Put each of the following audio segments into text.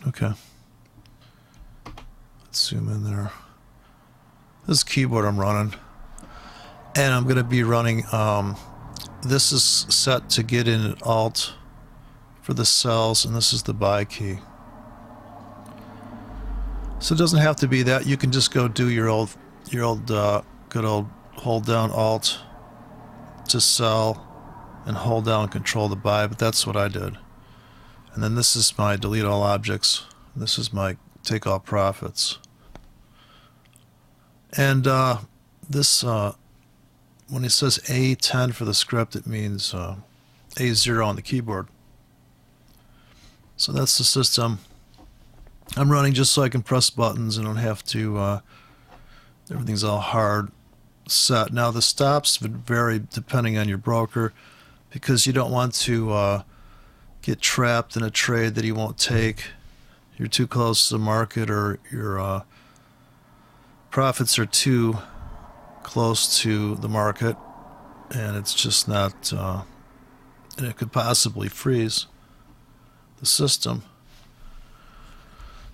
Okay. Let's zoom in there. This is keyboard I'm running. And I'm going to be running, this is set to get in at Alt for the cells, and this is the buy key. So it doesn't have to be that. You can just go do your old good old hold down Alt to sell and hold down and control the buy, but that's what I did. And then this is my delete all objects. This is my take all profits. And this, when it says A10 for the script, it means A0 on the keyboard. So that's the system I'm running, just so I can press buttons and don't have to, everything's all hard set. Now the stops would vary depending on your broker, because you don't want to get trapped in a trade that you won't take. You're too close to the market, or your profits are too close to the market, and it's just not, and it could possibly freeze the system.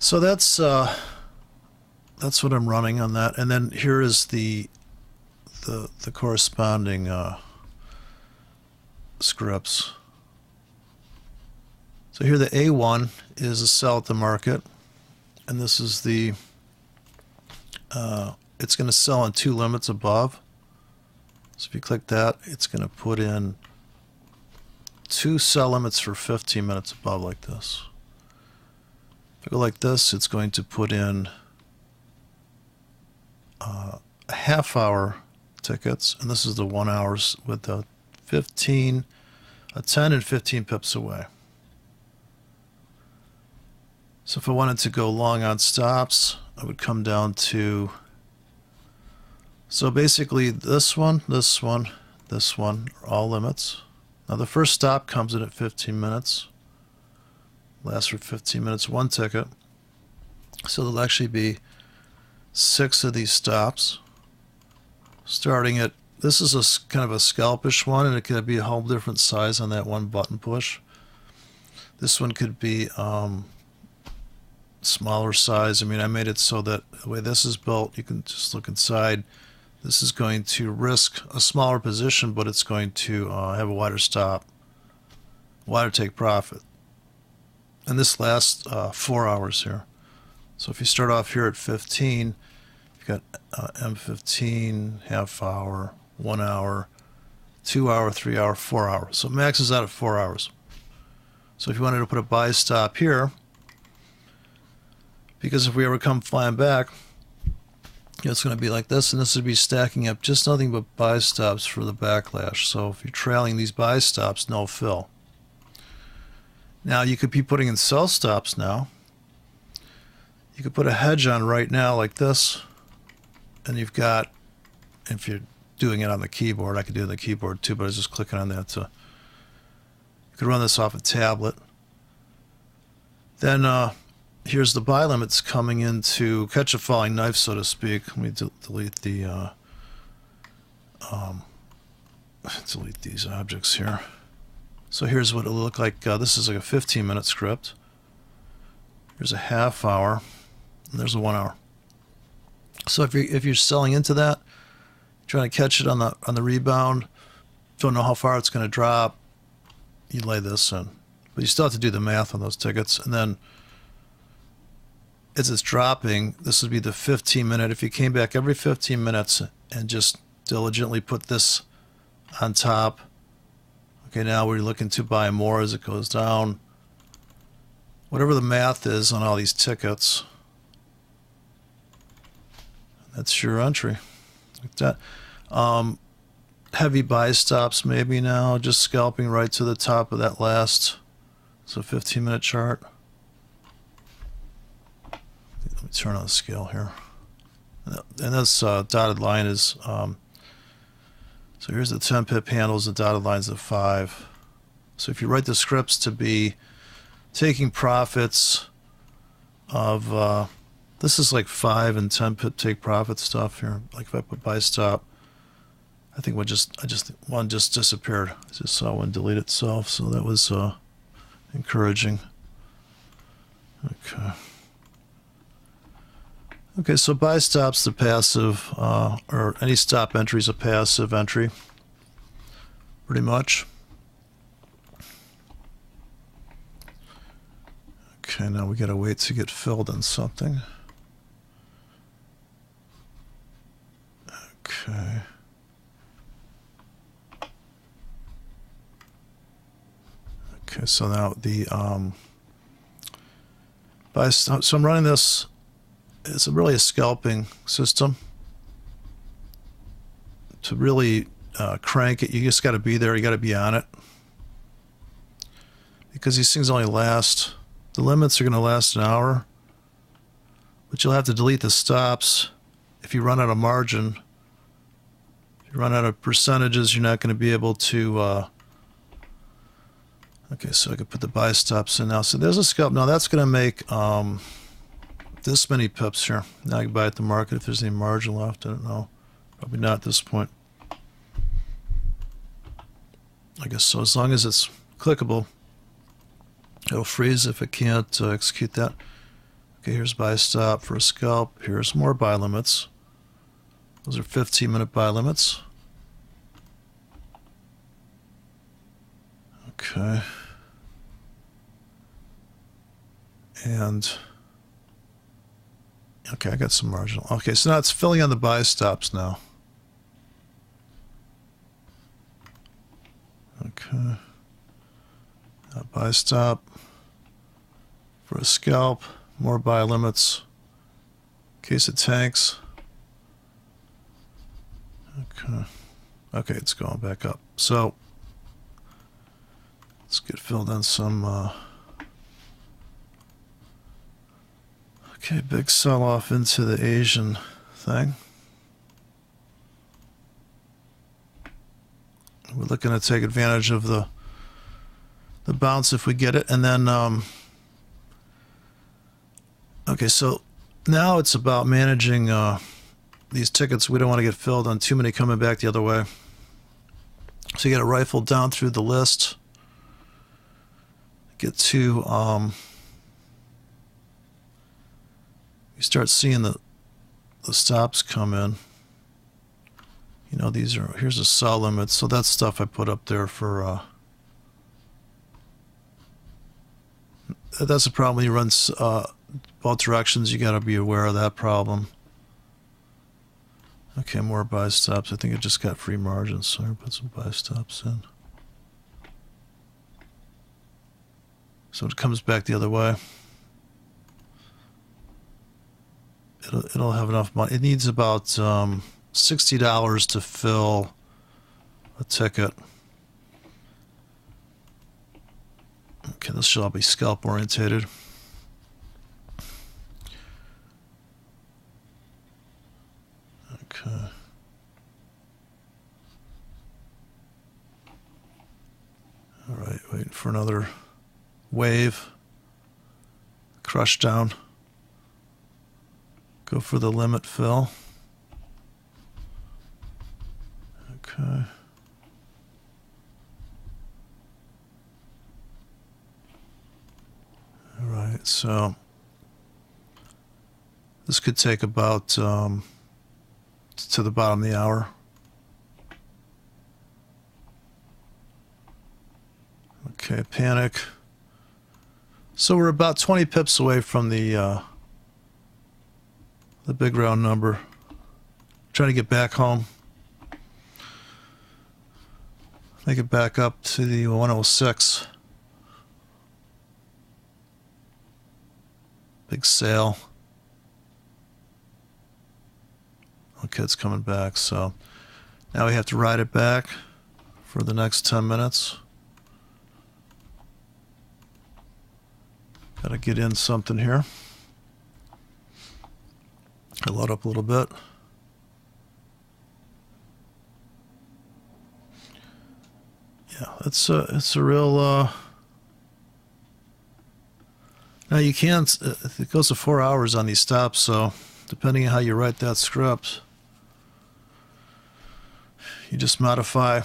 So that's what I'm running on that. And then here is the corresponding scripts. So here the A1 is a sell at the market, and this is the it's going to sell on 2 limits above. So if you click that, it's going to put in 2 sell limits for 15 minutes above, like this. If I go like this, it's going to put in a half-hour tickets, and this is the 1 hours with a 10 and 15 pips away. So if I wanted to go long on stops, I would come down to, so basically this one, this one, this one are all limits. Now the first stop comes in at 15 minutes. Lasts for 15 minutes, 1 ticket. So there'll actually be 6 of these stops. Starting at, this is a kind of a scalpish one, and it could be a whole different size on that one button push. This one could be smaller size. I mean, I made it so that the way this is built, you can just look inside. This is going to risk a smaller position, but it's going to have a wider stop, wider take profit. And this lasts 4 hours here. So if you start off here at 15, you've got M15, half hour, 1 hour, 2 hour, 3 hour, 4 hour. So it maxes out at 4 hours. So if you wanted to put a buy stop here, because if we ever come flying back, it's going to be like this, and this would be stacking up just nothing but buy stops for the backlash. So if you're trailing these buy stops, no fill. Now you could be putting in sell stops now. You could put a hedge on right now like this, and you've got, if you're doing it on the keyboard, I could do it on the keyboard too, but I was just clicking on that to, you could run this off a tablet. Then here's the buy limits coming in to catch a falling knife, so to speak. Let me delete the delete these objects here. So here's what it'll look like. This is like a 15-minute script. Here's a half hour, and there's a 1 hour. So if you're selling into that, trying to catch it on the rebound, don't know how far it's going to drop, you lay this in. But you still have to do the math on those tickets, and then as it's dropping, this would be the 15-minute. If you came back every 15 minutes and just diligently put this on top, okay, now we're looking to buy more as it goes down. Whatever the math is on all these tickets, that's your entry. Like that. Heavy buy stops maybe now, just scalping right to the top of that last, so 15-minute chart. Let me turn on the scale here. And this dotted line is, so here's the 10 pip handles, the dotted line's at 5. So if you write the scripts to be taking profits of, this is like 5 and 10 pip take profit stuff here. Like if I put buy stop, I think one just disappeared. I just saw one delete itself, so that was encouraging. Okay. Okay, so buy stop's the passive, or any stop entry is a passive entry, pretty much. Okay, now we gotta wait to get filled on something. Okay. Okay, so now the so I'm running this. It's really a scalping system. To really crank it, you just got to be there. You got to be on it, because these things only last. The limits are going to last an hour, but you'll have to delete the stops if you run out of margin. If you run out of percentages, you're not going to be able to. Okay, so I could put the buy stops in now. So there's a scalp. Now that's going to make this many pips here. Now I can buy at the market if there's any margin left. I don't know. Probably not at this point. I guess so. As long as it's clickable, it'll freeze if it can't execute that. Okay, here's buy stop for a scalp. Here's more buy limits. Those are 15-minute buy limits. Okay. And okay, I got some marginal. Okay, so now it's filling on the buy stops now. Okay. Now buy stop for a scalp, more buy limits. In case it tanks. Okay. Okay, it's going back up. So let's get filled on some. Okay, big sell-off into the Asian thing. We're looking to take advantage of the bounce if we get it, and then okay, so now it's about managing these tickets. We don't want to get filled on too many coming back the other way. So you got to rifle down through the list, get to you start seeing the stops come in. You know, these are, here's a sell limit, so that's stuff I put up there for that's a problem when you run both directions. You got to be aware of that problem. Okay, more buy stops. I think it just got free margins, so I'll put some buy stops in. So it comes back the other way. It'll have enough money. It needs about $60 to fill a ticket. Okay, this should all be scalp orientated. Okay. All right, waiting for another wave. Crush down. Go for the limit fill. Okay. All right, so this could take about to the bottom of the hour. Okay, panic. So we're about 20 pips away from the big round number. Trying to get back home. Make it back up to the 106. Big sale. Okay, it's coming back, so now we have to ride it back for the next 10 minutes. Gotta get in something here. I load up a little bit. Yeah, it's a real. Now you can't. It goes to 4 hours on these stops, so depending on how you write that script, you just modify.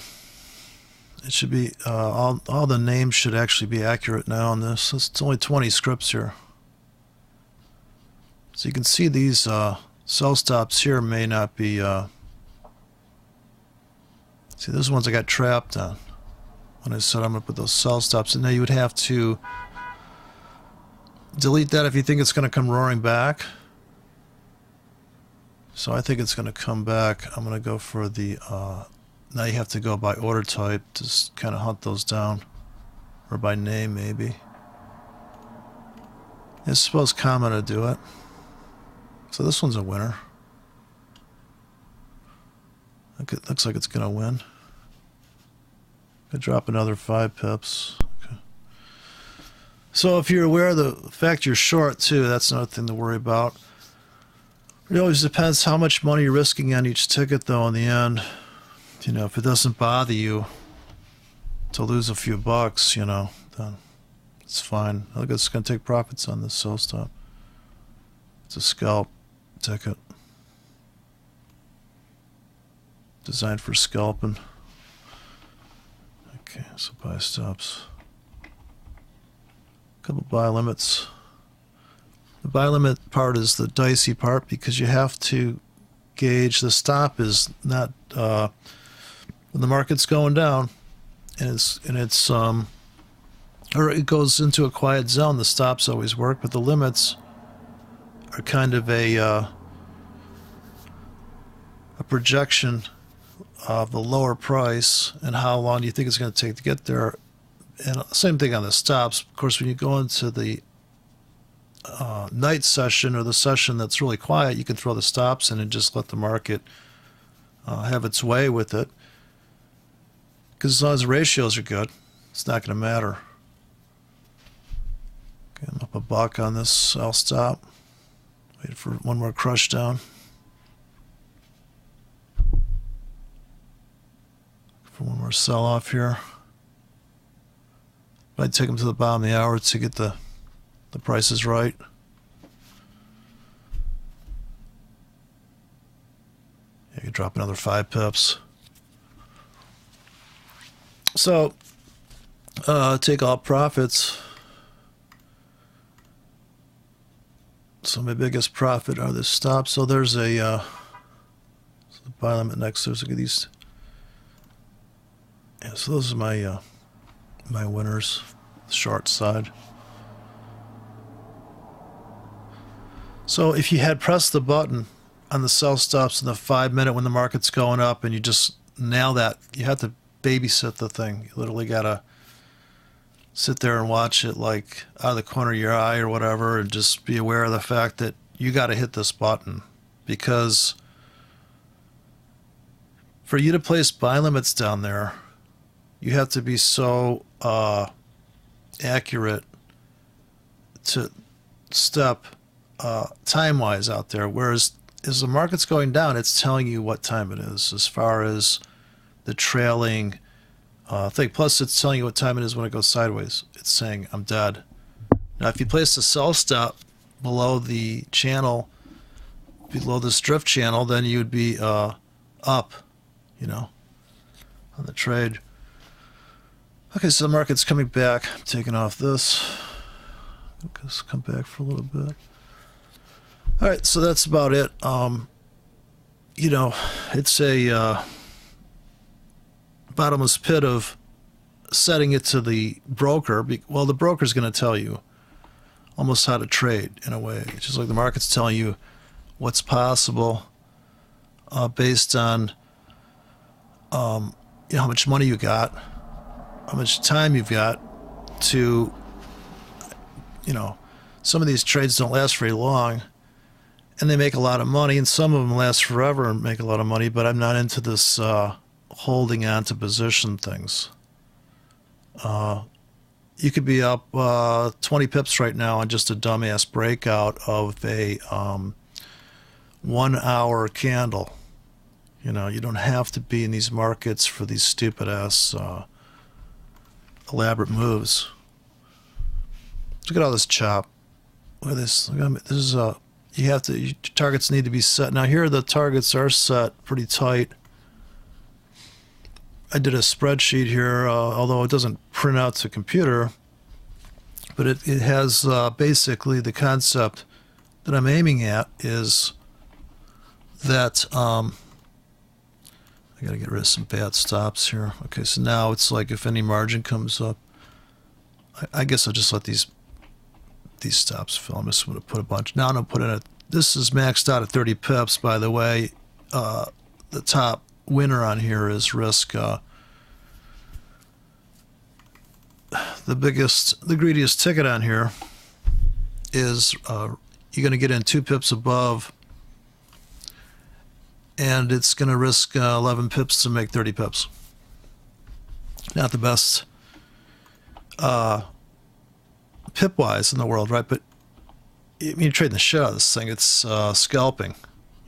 It should be all the names should actually be accurate now on this. It's only 20 scripts here. So you can see these sell stops here may not be, see those ones I got trapped on when I said I'm going to put those sell stops in. Now you would have to delete that if you think it's going to come roaring back. So I think it's going to come back. I'm going to go for the, now you have to go by order type to kind of hunt those down. Or by name, maybe. I suppose common to do it. So this one's a winner. It looks like it's going to win. Could drop another 5 pips. Okay. So if you're aware of the fact you're short too, that's another thing to worry about. It always depends how much money you're risking on each ticket though in the end. You know, if it doesn't bother you to lose a few bucks, you know, then it's fine. I think it's going to take profits on this sell stop. It's a scalp ticket. Designed for scalping. Okay, so buy stops. A couple buy limits. The buy limit part is the dicey part because you have to gauge the stop is not when the market's going down and it's or it goes into a quiet zone, the stops always work, but the limits are kind of a projection of the lower price and how long do you think it's going to take to get there. And same thing on the stops. Of course, when you go into the night session or the session that's really quiet, you can throw the stops in and just let the market have its way with it. Because as long as the ratios are good, it's not going to matter. Okay, I'm up a buck on this. I'll stop. Wait for one more crush down. For one more sell off here. I'd take them to the bottom of the hour to get the prices right. Yeah, you drop another 5 pips. So, take all profits. So my biggest profit are the stops. So there's a buy limit next. There's look at these. Yeah, so those are my my winners, the short side. So if you had pressed the button on the sell stops in the 5 minute when the market's going up and you just nail that, you have to babysit the thing. You literally gotta sit there and watch it like out of the corner of your eye or whatever, and just be aware of the fact that you gotta hit this button, because for you to place buy limits down there, you have to be so accurate to step time-wise out there. Whereas as the market's going down, it's telling you what time it is as far as the trailing thing. Plus, it's telling you what time it is when it goes sideways. It's saying, I'm dead. Now, if you place the sell stop below the channel, below this drift channel, then you would be up, you know, on the trade. Okay, so the market's coming back. I'm taking off this. Let's come back for a little bit. All right, so that's about it. You know, it's a bottomless pit of setting it to the broker. Well, the broker's going to tell you almost how to trade in a way. It's just like the market's telling you what's possible based on you know, how much money you got, how much time you've got to, you know, some of these trades don't last very long and they make a lot of money, and some of them last forever and make a lot of money, but I'm not into this holding on to position things. You could be up 20 pips right now on just a dumbass breakout of a 1 hour candle. You know, you don't have to be in these markets for these stupid ass elaborate moves. Look at all this chop. Look at this. Look at this is you have to, your targets need to be set. Now here the targets are set pretty tight. I did a spreadsheet here, although it doesn't print out to computer, but it has basically the concept that I'm aiming at is that I got to get rid of some bad stops here. Okay, so now it's like if any margin comes up, I guess I'll just let these stops fill. I'm just going to put a bunch. Now I'm going to put in this is maxed out at 30 pips, by the way. The top winner on here is risk. The greediest ticket on here is you're going to get in 2 pips above, and it's going to risk 11 pips to make 30 pips. Not the best pip-wise in the world, right? But I mean, you're trading the shit out of this thing. It's scalping.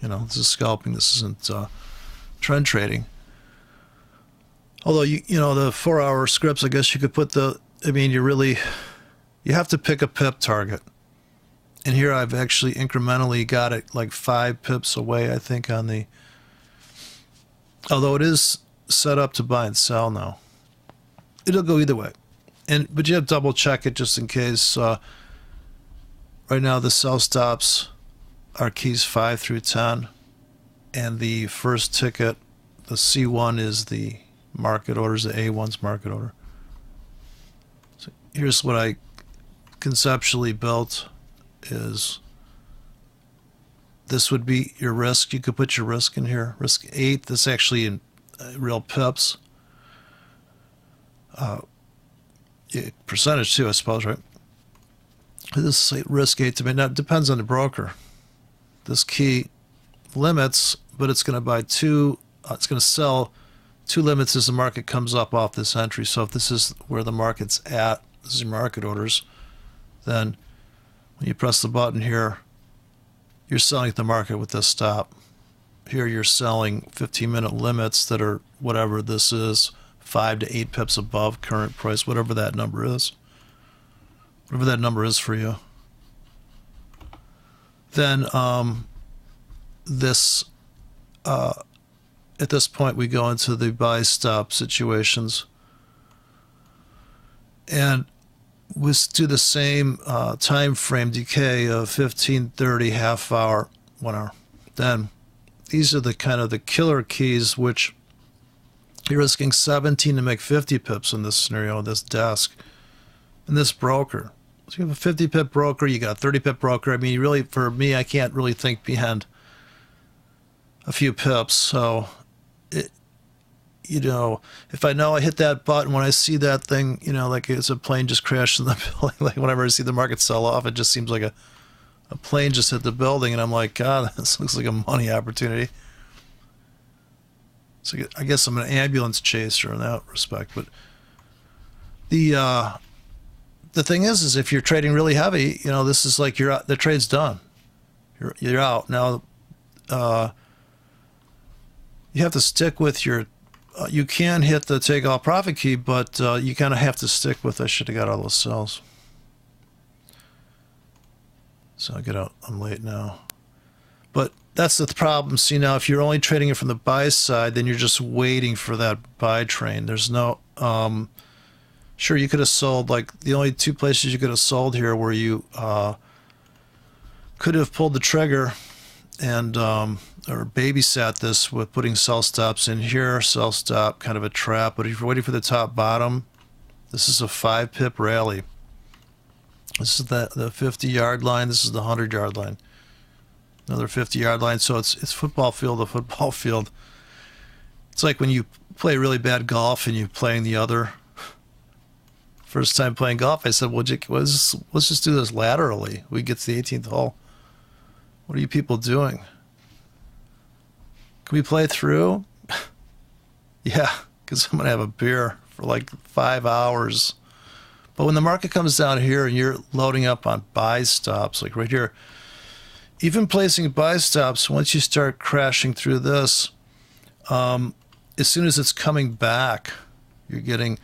You know, this is scalping. This isn't trend trading. Although, you know, the 4-hour scripts, I guess you could put I mean, you have to pick a pip target. And here I've actually incrementally got it like 5 pips away, I think, on the, although it is set up to buy and sell now. It'll go either way. But you have to double check it just in case. Right now the sell stops are keys 5 through 10. And the first ticket, the C1 is the market orders, the A1's market order. So here's what I conceptually built is this would be your risk. You could put your risk in here. Risk 8, this is actually in real pips. Percentage too, I suppose, right? This is risk 8 to me. Now it depends on the broker. This key limits, but it's going to buy 2, it's going to sell 2 limits as the market comes up off this entry. So if this is where the market's at, this is your market orders, then when you press the button here, you're selling at the market with this stop. Here you're selling 15-minute limits that are whatever this is, 5 to 8 pips above current price, whatever that number is. Whatever that number is for you. Then at this point we go into the buy stop situations, and we do the same time frame decay of 15, 30, half hour, 1 hour. Then these are the kind of the killer keys, which you're risking 17 to make 50 pips in this scenario, this desk, and this broker. So you have a 50 pip broker, you got a 30 pip broker. I mean, you really, for me, I can't really think beyond a few pips. So, you know, if I know I hit that button, when I see that thing, you know, like it's a plane just crashed in the building, like whenever I see the market sell off, it just seems like a plane just hit the building, and I'm like, God, this looks like a money opportunity. So I guess I'm an ambulance chaser in that respect. But the thing is if you're trading really heavy, you know, this is like the trade's done. You're out now. You have to stick with your. You can hit the take all profit key, but you kind of have to stick with. I should have got all those sells. So I'll get out. I'm late now. But that's the problem. See, now if you're only trading it from the buy side, then you're just waiting for that buy train. There's no. Sure, you could have sold, like the only 2 places you could have sold here where you could have pulled the trigger and or babysat this with putting sell stops in here, sell stop, kind of a trap. But if you're waiting for the top bottom, this is a 5 pip rally. This is the 50-yard line. This is the 100-yard line. Another 50-yard line. So it's football field to football field. It's like when you play really bad golf and you're playing the other. First time playing golf, I said, well, let's just do this laterally. We get to the 18th hole. What are you people doing? Can we play through? Yeah, because I'm going to have a beer for like 5 hours. But when the market comes down here and you're loading up on buy stops, like right here, even placing buy stops, once you start crashing through this, as soon as it's coming back, you're getting,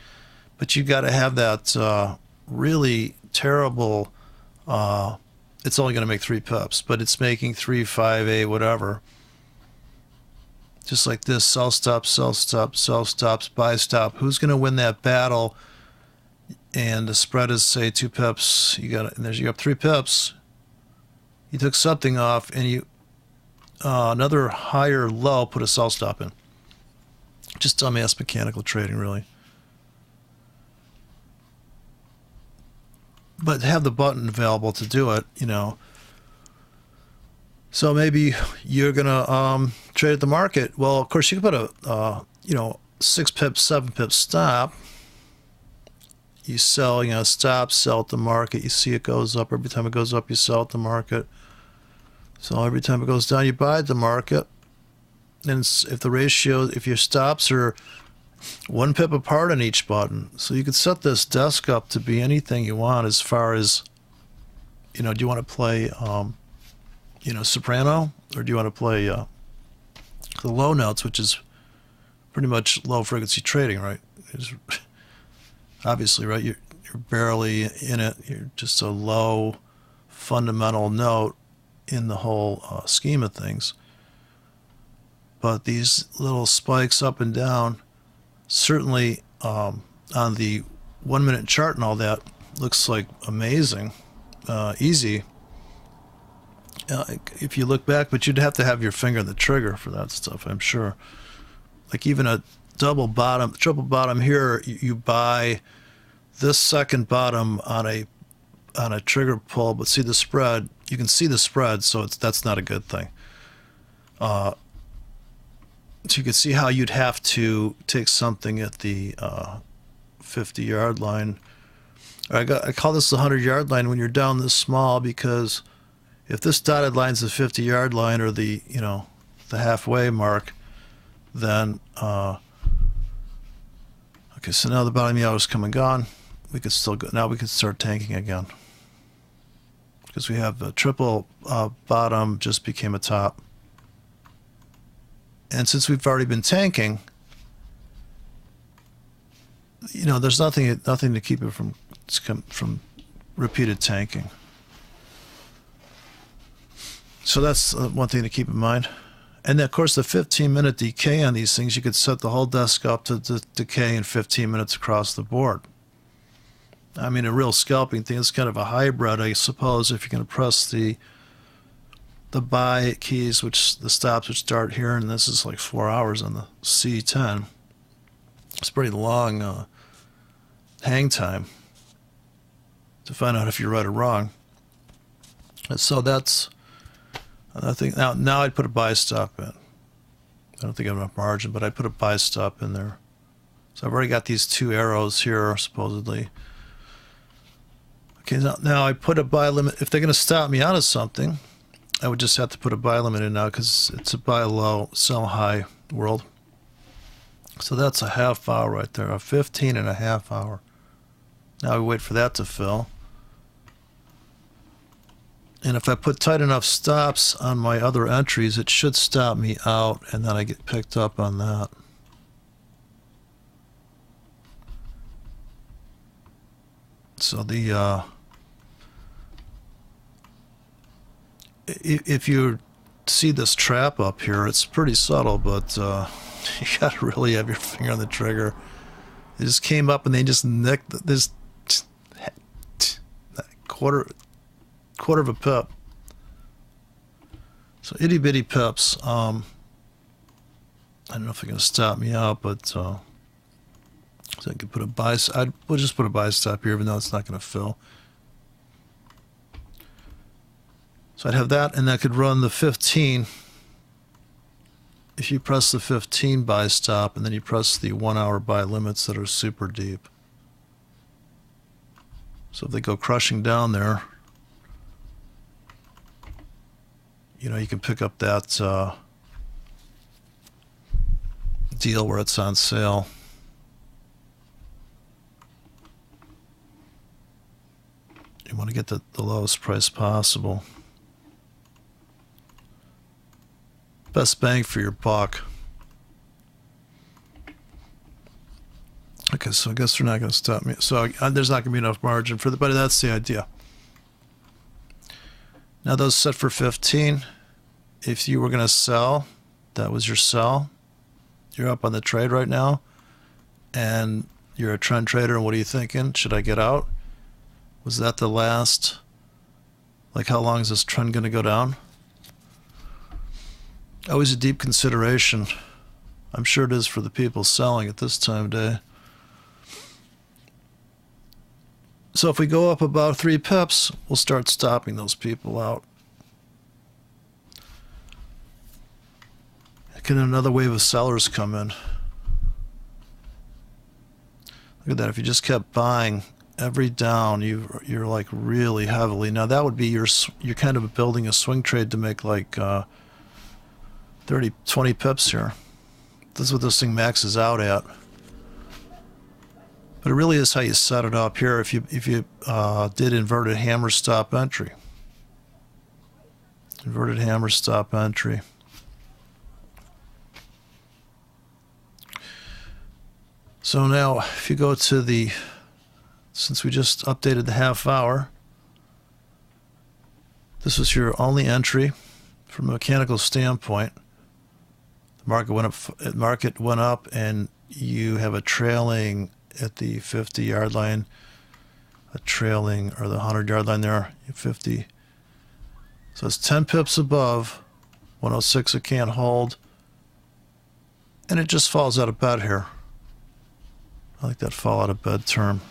but you got to have that really terrible, it's only going to make 3 pips, but it's making 3, 5, 8, whatever. Just like this, sell stop, sell stop, sell stops, buy stop. Who's going to win that battle? And the spread is, say, 2 pips. You got, and there's, you have 3 pips. you took something off and you another higher low, put a sell stop in. Just dumbass mechanical trading, really. But have the button available to do it, you know. So maybe you're gonna trade at the market. Well, of course, you can put a you know, 6 pips, 7 pips stop. You sell, you know, stop, sell at the market. You see it goes up. Every time it goes up, you sell at the market. So every time it goes down, you buy at the market. And if the ratio, if your stops are 1 pip apart on each button, so you could set this desk up to be anything you want as far as, you know, do you want to play, you know, soprano, or do you want to play the low notes, which is pretty much low frequency trading, right? It's, obviously, right? You're barely in it. You're just a low fundamental note in the whole scheme of things. But these little spikes up and down, certainly on the 1 minute chart and all that, looks like amazing, easy. If you look back, but you'd have to have your finger on the trigger for that stuff, I'm sure. Like even a triple bottom here, you buy this second bottom on a trigger pull, but see the spread. You can see the spread, so that's not a good thing. So you can see how you'd have to take something at the 50-yard line. I call this the 100-yard line when you're down this small, because if this dotted line's the 50-yard line, or the, you know, the halfway mark, then okay, so now the bottom yaw is come and gone. We could still go. Now we could start tanking again, because we have the triple bottom just became a top. And since we've already been tanking, you know, there's nothing to keep it from repeated tanking. So that's one thing to keep in mind. And then, of course, the 15-minute decay on these things, you could set the whole desk up to decay in 15 minutes across the board. I mean, a real scalping thing is kind of a hybrid, I suppose, if you're going to press the buy keys, which the stops which start here, and this is like 4 hours on the C10. It's pretty long hang time to find out if you're right or wrong. And so that's, I think, now I'd put a buy stop in. I don't think I have enough margin, but I'd put a buy stop in there. So I've already got these 2 arrows here, supposedly. Okay, now I put a buy limit. If they're going to stop me out of something, I would just have to put a buy limit in now, because it's a buy low, sell high world. So that's a half hour right there, a 15.5 hour. Now we wait for that to fill. And if I put tight enough stops on my other entries, it should stop me out, and then I get picked up on that. So the if you see this trap up here, it's pretty subtle, but you got to really have your finger on the trigger. It just came up and they just nicked this quarter of a pip. So itty bitty pips. I don't know if they're going to stop me out, but so I could put a buy. We'll just put a buy stop here, even though it's not going to fill. So I'd have that, and I could run the 15. If you press the 15 buy stop, and then you press the 1 hour buy limits that are super deep. So if they go crushing down there, you know, you can pick up that deal where it's on sale. You want to get the lowest price possible. Best bang for your buck. Okay, so I guess they're not going to stop me. So there's not going to be enough margin for but that's the idea. Now those set for 15. If you were going to sell, that was your sell. You're up on the trade right now, and you're a trend trader, and what are you thinking? Should I get out? Was that the last Like, how long is this trend going to go down? Always a deep consideration. I'm sure it is for the people selling at this time of day. So if we go up about 3 pips, we'll start stopping those people out. Can another wave of sellers come in? Look at that. If you just kept buying every down, you're like really heavily. Now that would be you're kind of building a swing trade to make like 30, 20 pips here. This is what this thing maxes out at. But it really is how you set it up here. If you did inverted hammer stop entry, inverted hammer stop entry. So now, if you go to the, since we just updated the half hour, this was your only entry from a mechanical standpoint. The market went up, and you have a trailing at the 50-yard line, a trailing, or the 100-yard line there, 50. So it's 10 pips above 106. It can't hold, and it just falls out of bed here. I like that fall out of bed term.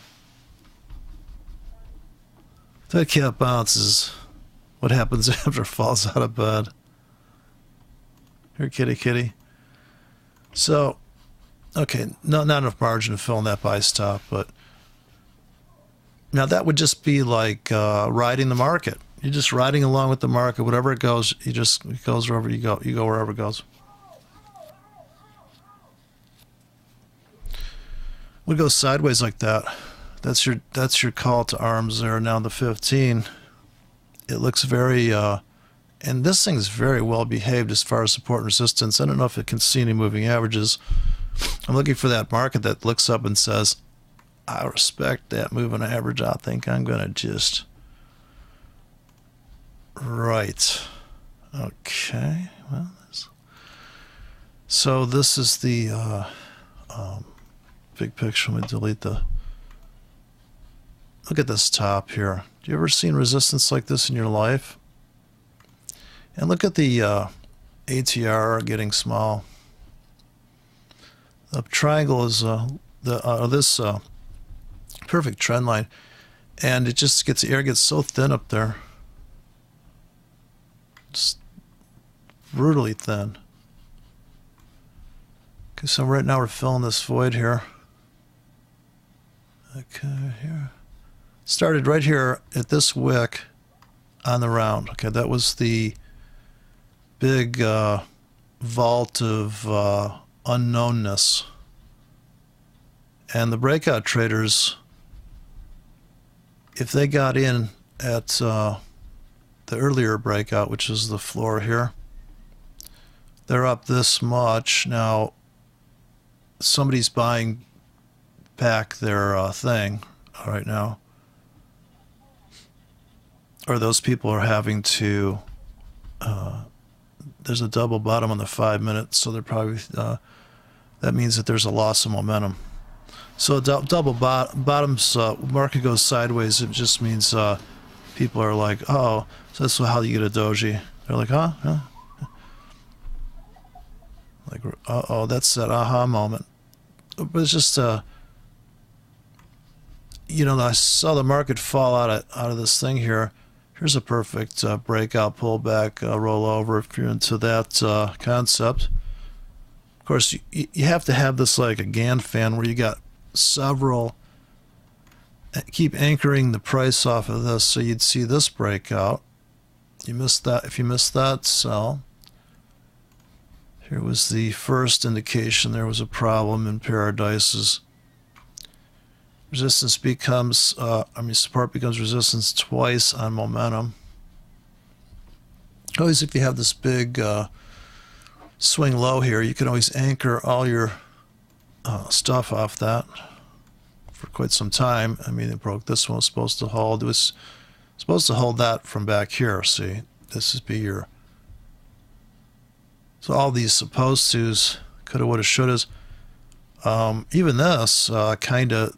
That cat bounces. What happens after it falls out of bed? Here, kitty, kitty. So, okay, not enough margin to fill in that buy stop, but now that would just be like riding the market. You're just riding along with the market. Whatever it goes, it goes wherever you go. You go wherever it goes. Would go sideways like that. That's your call to arms there. Now the 15. It looks very and this thing's very well behaved as far as support and resistance. I don't know if it can see any moving averages. I'm looking for that market that looks up and says, I respect that moving average. I think I'm gonna just right. Okay. Well, so this is the big picture. Let me delete the. Look at this top here. Do you ever seen resistance like this in your life? And look at the ATR getting small. The triangle is this perfect trend line, and it just gets, the air gets so thin up there, just brutally thin. Okay, so right now we're filling this void here. Okay, here. Started right here at this wick on the round. Okay, that was the big vault of unknownness. And the breakout traders, if they got in at the earlier breakout, which is the floor here, they're up this much. Now, somebody's buying back their thing right now. Or those people are having to, there's a double bottom on the 5 minutes, so they're probably, that means that there's a loss of momentum. So double bottoms, market goes sideways, it just means people are like, oh, so that's how you get a doji. They're like, huh? Like, uh-oh, that's that aha moment. But it's just, you know, I saw the market fall out of this thing here. Here's a perfect breakout, pullback, rollover if you're into that concept. Of course, you have to have this like a GAN fan where you got several, keep anchoring the price off of this, so you'd see this breakout. You missed that. If you missed that, sell. Here was the first indication there was a problem in Paradise's. Resistance becomes, support becomes resistance twice on momentum. Always, if you have this big swing low here, you can always anchor all your stuff off that for quite some time. I mean, it broke this one, was supposed to hold. It was supposed to hold that from back here. See, this would be your. So all these supposed tos, coulda, woulda, shouldas. Even this kind of,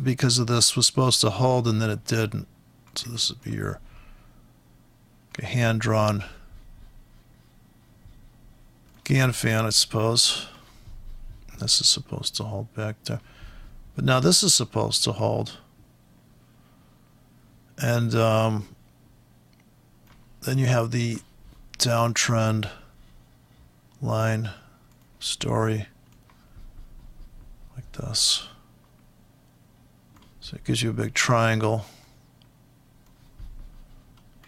because of this, was supposed to hold and then it didn't. So this would be your a hand-drawn Gann fan, I suppose. This is supposed to hold back there. But now this is supposed to hold. And then you have the downtrend line story like this. So it gives you a big triangle.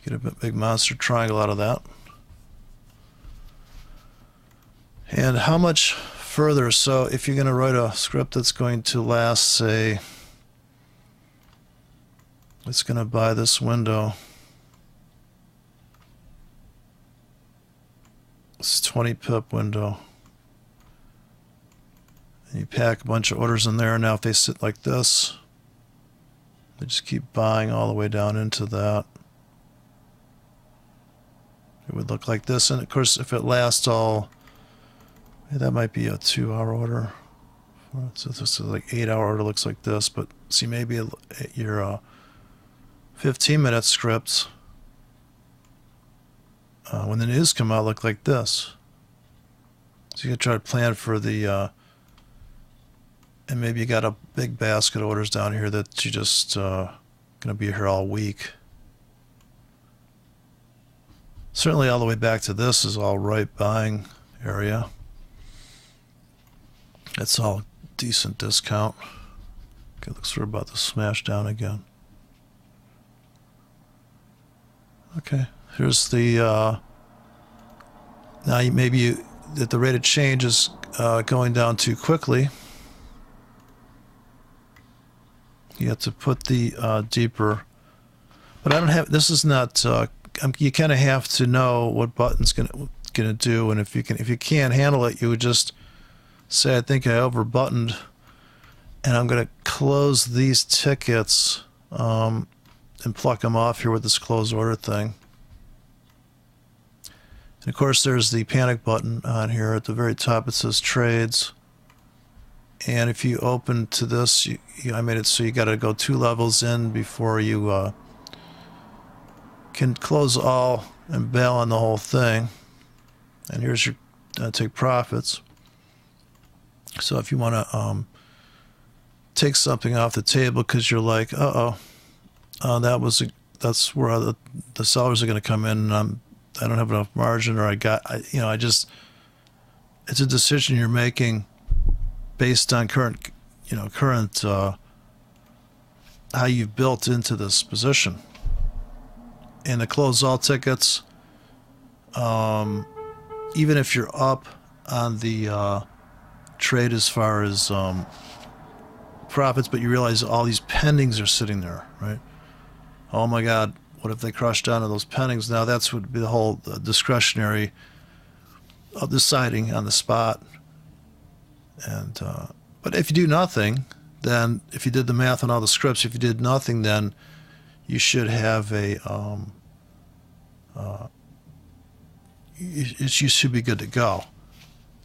You get a big monster triangle out of that. And how much further? So if you're going to write a script that's going to last, say, it's going to buy this window. It's a 20 pip window. And you pack a bunch of orders in there. Now if they sit like this, they just keep buying all the way down into that. It would look like this. And of course, if it lasts all, that might be a 2-hour order. So this is like 8-hour order, looks like this. But see, maybe your 15-minute scripts, when the news come out, look like this. So you gotta try to plan for the, and maybe you got a big basket of orders down here that you just gonna be here all week. Certainly all the way back to this is all right buying area. It's all decent discount. Okay, looks like we're about to smash down again. Okay, here's the, now maybe that the rate of change is going down too quickly. You have to put the deeper, but I don't have, this is not, you kind of have to know what button's gonna do, and if you can't handle it, you would just say, I think I over buttoned, and I'm gonna close these tickets and pluck them off here with this close order thing. And of course there's the panic button on here at the very top. It says trades, and if you open to this, I made it so you got to go 2 levels in before you can close all and bail on the whole thing. And here's your take profits. So if you want to take something off the table because you're like, that's where the sellers are going to come in, and I don't have enough margin, or it's a decision you're making based on current how you've built into this position. And the close all tickets, even if you're up on the trade as far as profits, but you realize all these pendings are sitting there, right? Oh my God, what if they crush down to those pendings? Now that's would be the whole discretionary of deciding on the spot. And but if you do nothing, then if you did the math on all the scripts, if you did nothing, then you should have a you should be good to go.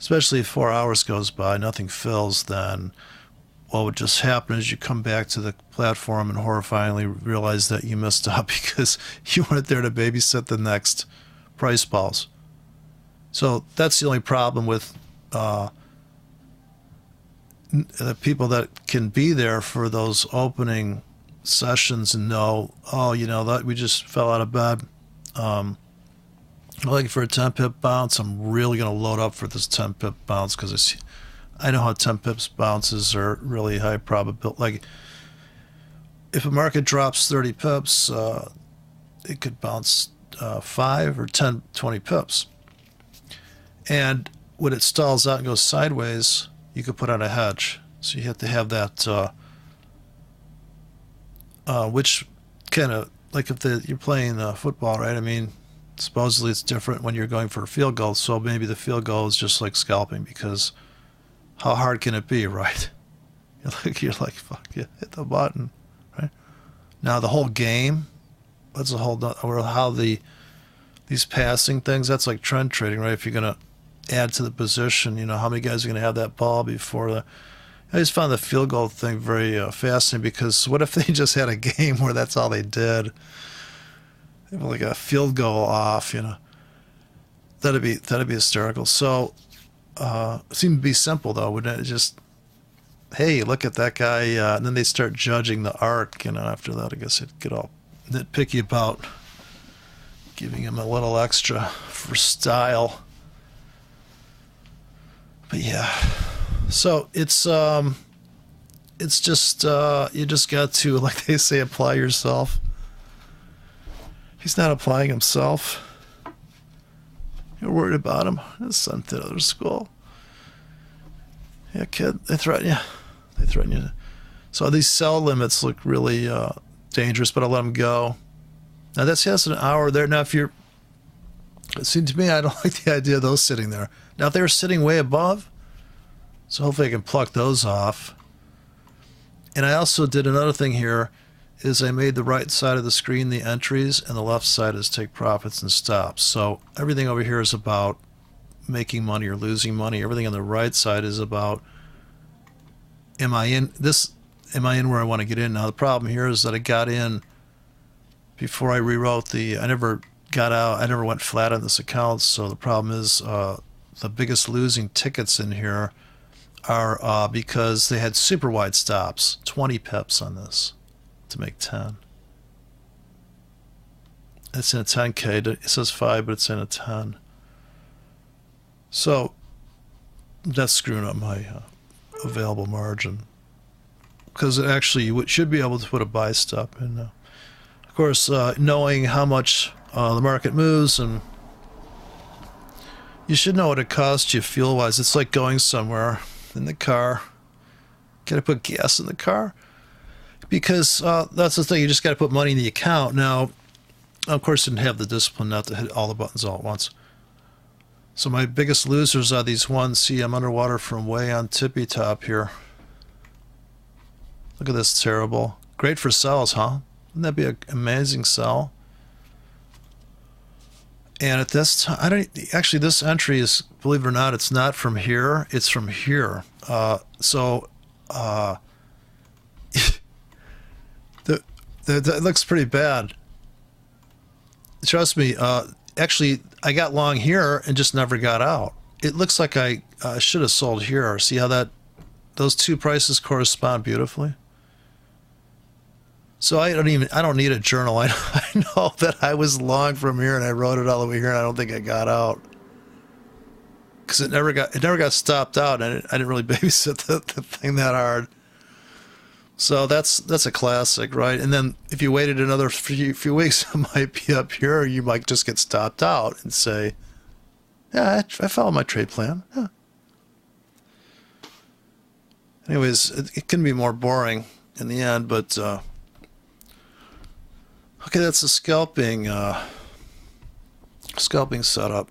Especially if 4 hours goes by, nothing fills, then what would just happen is you come back to the platform and horrifyingly realize that you missed out because you weren't there to babysit the next price balls. So that's the only problem with the people that can be there for those opening sessions and know, oh, that we just fell out of bed. I'm looking for a 10 pip bounce. I'm really going to load up for this 10 pip bounce because I know how 10 pips bounces are really high probability. Like if a market drops 30 pips, it could bounce 5 or 10, 20 pips. And when it stalls out and goes sideways, you could put on a hedge. So you have to have that, which kind of, like if you're playing football, right? I mean, supposedly it's different when you're going for a field goal. So maybe the field goal is just like scalping, because how hard can it be, right? You're like, fuck yeah, hit the button, right? Now the whole game, that's a whole, or how these passing things, that's like trend trading, right? If you're going to add to the position, how many guys are going to have that ball before I just found the field goal thing very fascinating, because what if they just had a game where that's all they did? like a field goal off, you know. That'd be hysterical. So it seemed to be simple though, wouldn't it? Just, hey, look at that guy, and then they start judging the arc, you know. After that, I guess it'd get all nitpicky about giving him a little extra for style. But yeah, so it's just you just got to, like they say, apply yourself. He's not applying himself. You're worried about him. His son to other school. Yeah, kid, they threaten you. They threaten you. So these sell limits look really dangerous, but I'll let them go. Now that's just an hour there. Now if you're, it seemed to me, I don't like the idea of those sitting there. Now if they were sitting way above, so hopefully I can pluck those off. And I also did another thing here, is I made the right side of the screen the entries, and the left side is take profits and stops. So everything over here is about making money or losing money. Everything on the right side is about, am I in where I want to get in? Now the problem here is that I got in before I rewrote I never got out, I never went flat on this account. So the problem is the biggest losing tickets in here are because they had super wide stops, 20 pips on this to make 10. It's in a 10K. It says 5, but it's in a 10. So that's screwing up my available margin, because actually you should be able to put a buy stop in. Of course, knowing how much the market moves, and you should know what it costs you fuel-wise. It's like going somewhere in the car. Got to put gas in the car, because that's the thing. You just got to put money in the account. Now, of course, I didn't have the discipline not to hit all the buttons all at once. So my biggest losers are these ones. See, I'm underwater from way on tippy top here. Look at this, terrible. Great for sells, huh? Wouldn't that be an amazing sell? And at this time, actually, this entry is, believe it or not, it's not from here. It's from here. That looks pretty bad. Trust me. Actually, I got long here and just never got out. It looks like I should have sold here. See how those two prices correspond beautifully? So I don't need a journal. I know that I was long from here and I wrote it all the way here, and I don't think I got out, because it never got stopped out, and I didn't really babysit the thing that hard. So that's a classic, right? And then if you waited another few weeks, it might be up here, or you might just get stopped out and say, yeah, I followed my trade plan. Yeah. Anyways, it can be more boring in the end, but okay, that's a scalping setup.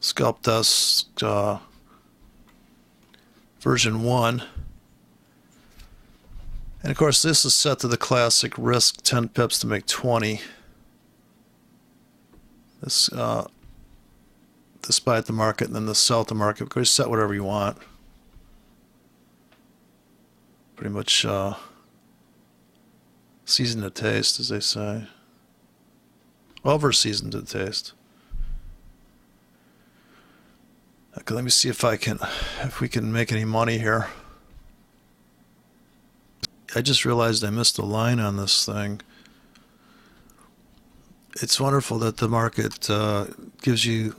Scalp Desk version 1. And of course, this is set to the classic risk 10 pips to make 20. This buy at the market, and then the sell at the market. Of course, set whatever you want. Pretty much seasoned to taste, as they say. Over seasoned to taste. Okay, let me see if we can make any money here. I just realized I missed a line on this thing. It's wonderful that the market shows you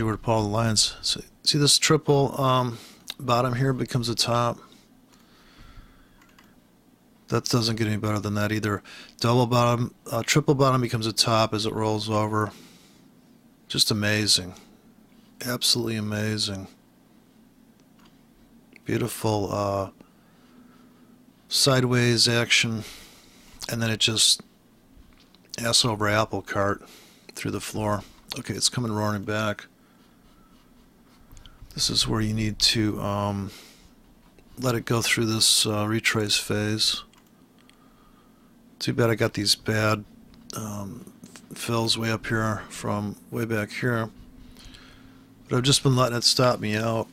where to pull the lines. So, see this triple bottom here becomes a top. That doesn't get any better than that either. Double bottom, triple bottom becomes a top as it rolls over. Just amazing. Absolutely amazing. Beautiful sideways action, and then it just ass over apple cart through the floor. Okay, it's coming roaring back. This is where you need to let it go through this retrace phase. Too bad I got these bad fills way up here from way back here, but I've just been letting it stop me out.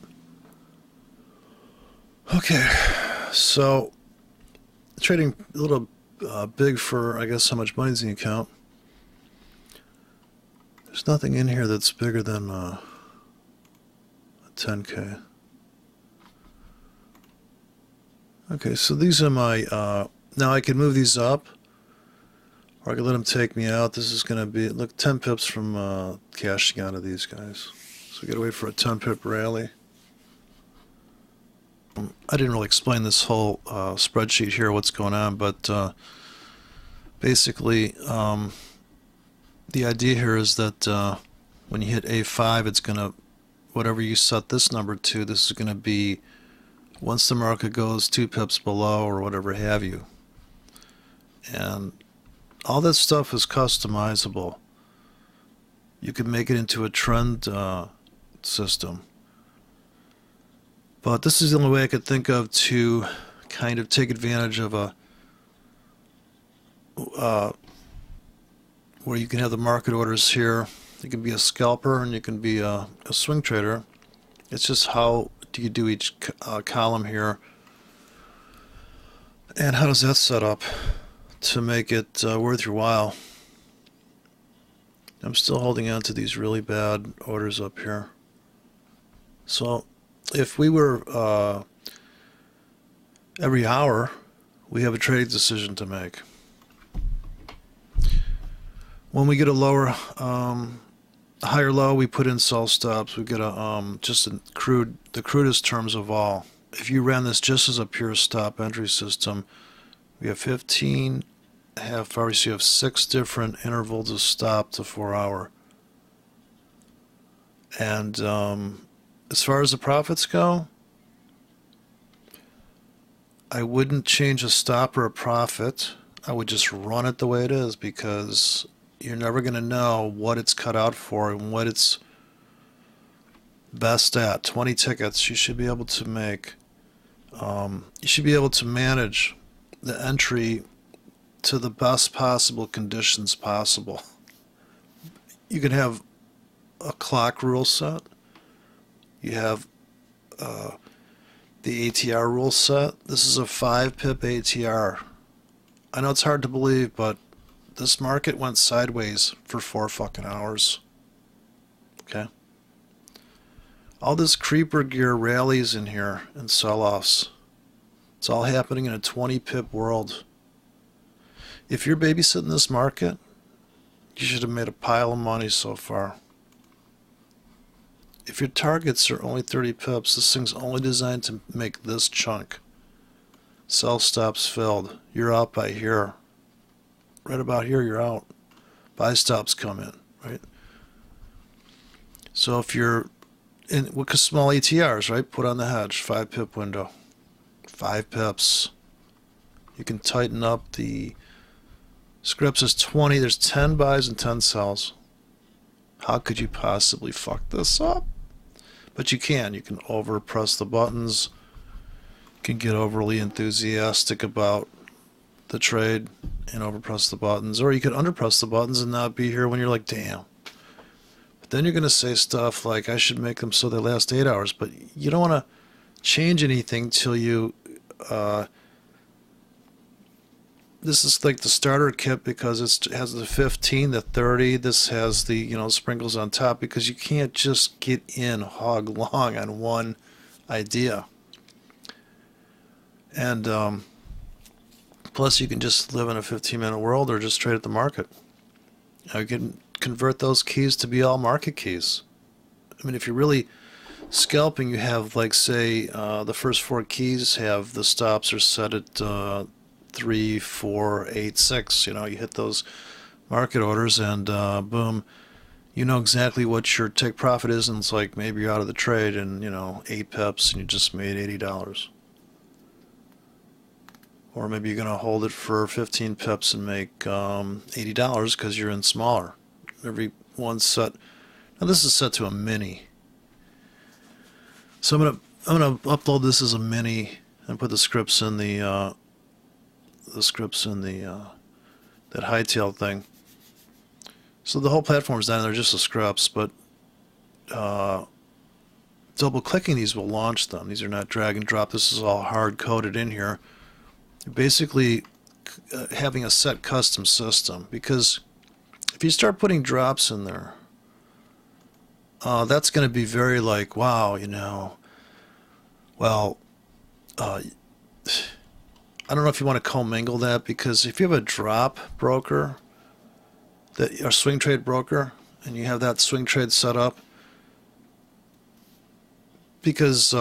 Okay, so trading a little big for, I guess, how much money's in the account. There's nothing in here that's bigger than a 10K. Okay, so these are my, now I can move these up, or I can let them take me out. This is going to be, look, 10 pips from cashing out of these guys. So we got to wait for a 10 pip rally. I didn't really explain this whole spreadsheet here, what's going on, but basically the idea here is that when you hit A5, it's going to, whatever you set this number to, this is going to be once the market goes 2 pips below or whatever have you. And all this stuff is customizable. You can make it into a trend system. But this is the only way I could think of to kind of take advantage of a where you can have the market orders here. You can be a scalper and you can be a swing trader. It's just how do you do each column here, and how does that set up to make it worth your while. I'm still holding on to these really bad orders up here. So if we were every hour, we have a trading decision to make. When we get a lower, higher low, we put in sell stops. We get a just the crudest terms of all. If you ran this just as a pure stop entry system, we have 15 half hours. So you have 6 different intervals of stop to 4 hour. And as far as the profits go, I wouldn't change a stop or a profit. I would just run it the way it is, because you're never going to know what it's cut out for and what it's best at. 20 tickets, you should be able to make, you should be able to manage the entry to the best possible conditions possible. You can have a clock rule set. You have the ATR rule set. This is a 5 pip ATR. I know it's hard to believe, but this market went sideways for 4 fucking hours. Okay? All this creeper gear rallies in here and sell-offs. It's all happening in a 20 pip world. If you're babysitting this market, you should have made a pile of money so far. If your targets are only 30 pips, this thing's only designed to make this chunk. Sell stops filled. You're out by here. Right about here, you're out. Buy stops come in, right? So if you're in with small ATRs, right, put on the hedge, 5 pip window. 5 pips. You can tighten up the scripts is 20. There's 10 buys and 10 sells. How could you possibly fuck this up? But you can. You can overpress the buttons. You can get overly enthusiastic about the trade and overpress the buttons. Or you could underpress the buttons and not be here when you're like, damn. But then you're going to say stuff like, I should make them so they last 8 hours. But you don't want to change anything till you... this is like the starter kit, because it has the 15, the 30. This has the, you know, sprinkles on top, because you can't just get in hog long on one idea. And plus, you can just live in a 15-minute world or just trade at the market. You can convert those keys to be all market keys. I mean, if you're really scalping, you have, like, say, the first 4 keys have the stops are set at 3, 4, 8, 6. You know, you hit those market orders and boom, you know exactly what your take profit is, and it's like maybe you're out of the trade and, you know, 8 pips and you just made $80. Or maybe you're going to hold it for 15 pips and make $80 because you're in smaller. Every one's set. Now this is set to a mini. So I'm gonna upload this as a mini and put the scripts in the that hightail thing. So the whole platform's down there, just the scripts, but double clicking these will launch them. These are not drag and drop. This is all hard coded in here. You're basically having a set custom system, because if you start putting drops in there, that's going to be very like, wow, well, uh, I don't know if you want to commingle that, because if you have a drop broker, or swing trade broker, and you have that swing trade set up, because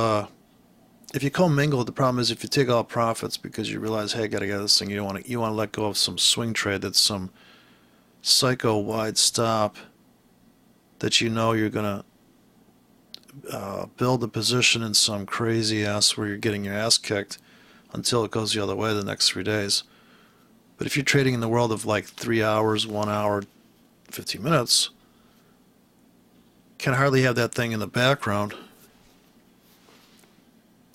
if you commingle, the problem is if you take all profits because you realize, hey, I got to get this thing, you want to let go of some swing trade that's some psycho wide stop that you're going to build a position in some crazy ass where you're getting your ass kicked until it goes the other way the next 3 days. But if you're trading in the world of like 3 hours, 1 hour, 15 minutes, can hardly have that thing in the background.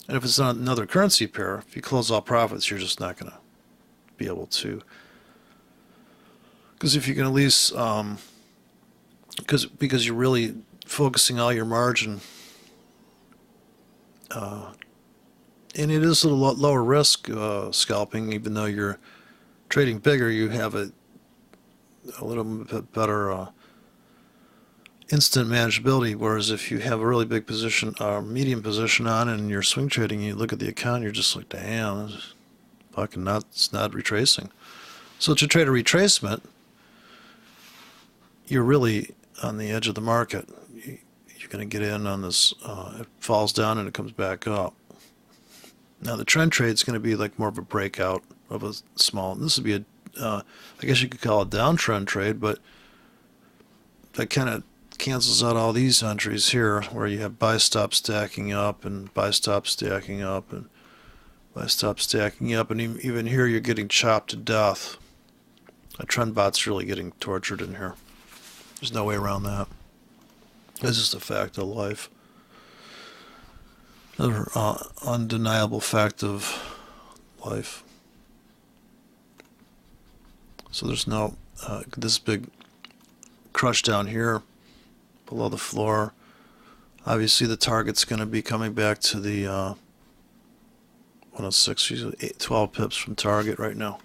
And if it's not another currency pair, if you close all profits, you're just not going to be able to. Because if you can at least, because you're really focusing all your margin, and it is a little lower risk scalping, even though you're trading bigger, you have a little bit better instant manageability. Whereas if you have a really big position, medium position on, and you're swing trading, you look at the account, you're just like, damn, this is fucking not, it's not retracing. So to trade a retracement, you're really on the edge of the market. You're going to get in on this, it falls down and it comes back up. Now the trend trade is going to be like more of a breakout of a small, this would be I guess you could call it downtrend trade, but that kind of cancels out all these entries here where you have buy stop stacking up and buy stop stacking up and buy stop stacking up, and even here you're getting chopped to death. A trend bot's really getting tortured in here. There's no way around that. It's just a fact of life. Another undeniable fact of life. So there's no this big crush down here below the floor. Obviously the target's going to be coming back to the 106, usually 12 pips from target right now.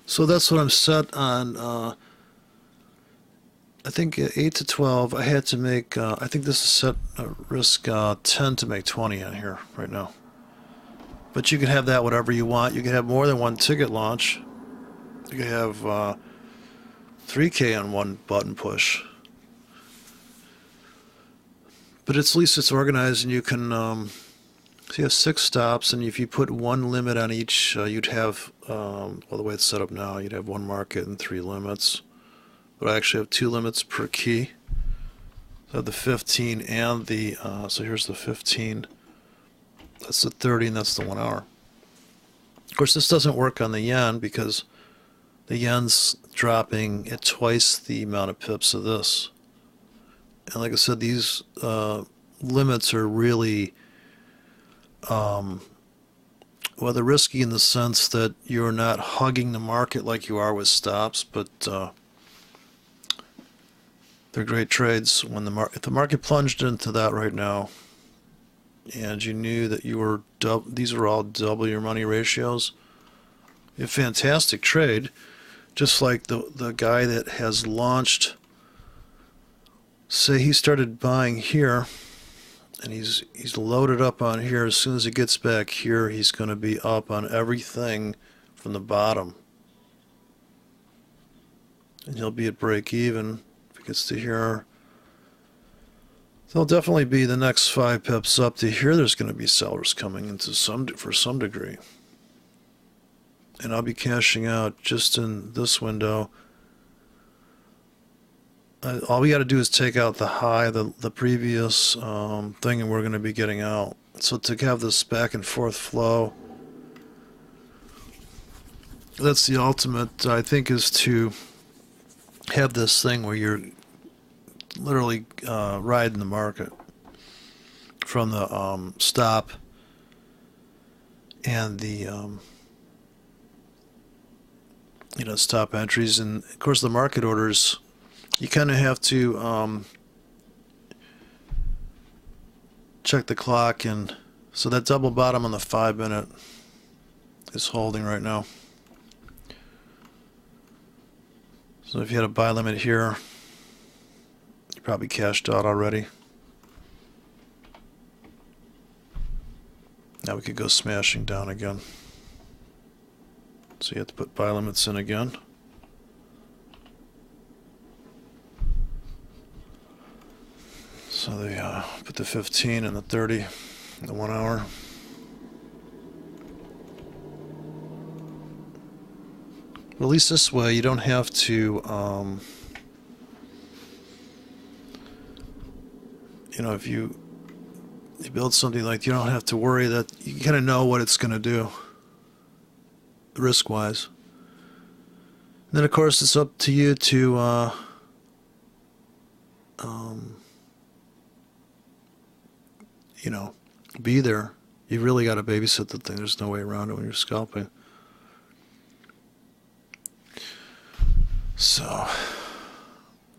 So that's what I'm set on. I think 8 to 12. I had to make, I think this is set risk 10 to make 20 on here right now. But you can have that whatever you want. You can have more than one ticket launch. You can have 3K on one button push. But at least it's organized, and you can, so you have 6 stops, and if you put one limit on each, you'd have, well, the way it's set up now, you'd have one market and 3 limits. But I actually have 2 limits per key. So I have the 15 and the, so here's the 15. That's the 30, and that's the 1 hour. Of course, this doesn't work on the yen because the yen's dropping at twice the amount of pips of this. And like I said, these limits are really, well, they're risky in the sense that you're not hugging the market like you are with stops, but they're great trades when if the market plunged into that right now, and you knew that you were these are all double your money ratios. A fantastic trade, just like the guy that has launched. Say he started buying here, and he's loaded up on here. As soon as he gets back here, he's going to be up on everything from the bottom, and he'll be at break even. Gets to here, there'll definitely be the next 5 pips up to here. There's going to be sellers coming into for some degree, and I'll be cashing out just in this window. All we got to do is take out the high, the previous thing, and we're going to be getting out. So to have this back and forth flow, that's the ultimate, I think, is to have this thing where you're literally riding the market from the stop and the stop entries, and of course the market orders. You kind of have to check the clock, and so that double bottom on the 5-minute is holding right now. So if you had a buy limit here, you probably cashed out already. Now we could go smashing down again. So you have to put buy limits in again. So they put the 15 and the 30 in the 1 hour. At least this way you don't have to, you know, if you build something like, you don't have to worry that you kind of know what it's going to do risk-wise. And then of course it's up to you to you know, be there. You really got to babysit the thing. There's no way around it when you're scalping. So, I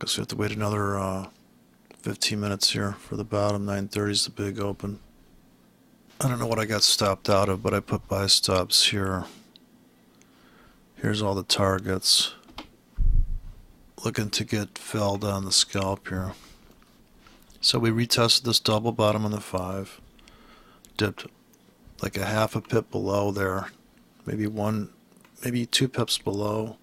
guess we have to wait another 15 minutes here for the bottom. 9:30 is the big open. I don't know what I got stopped out of, but I put buy stops here. Here's all the targets. Looking to get filled on the scalp here. So we retested this double bottom on the 5. Dipped like a half a pip below there. Maybe 2 pips below.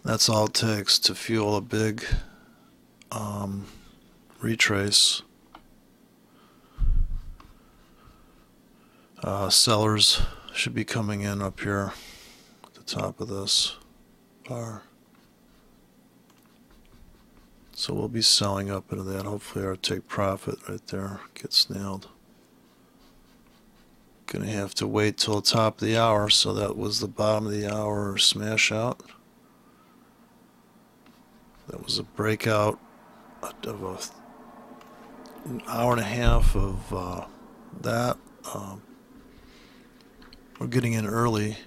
That's all it takes to fuel a big retrace. Sellers should be coming in up here at the top of this bar. So we'll be selling up into that. Hopefully our take profit right there gets nailed. Gonna have to wait till the top of the hour. So that was the bottom of the hour smash out. That was a breakout of an hour and a half of that. We're getting in early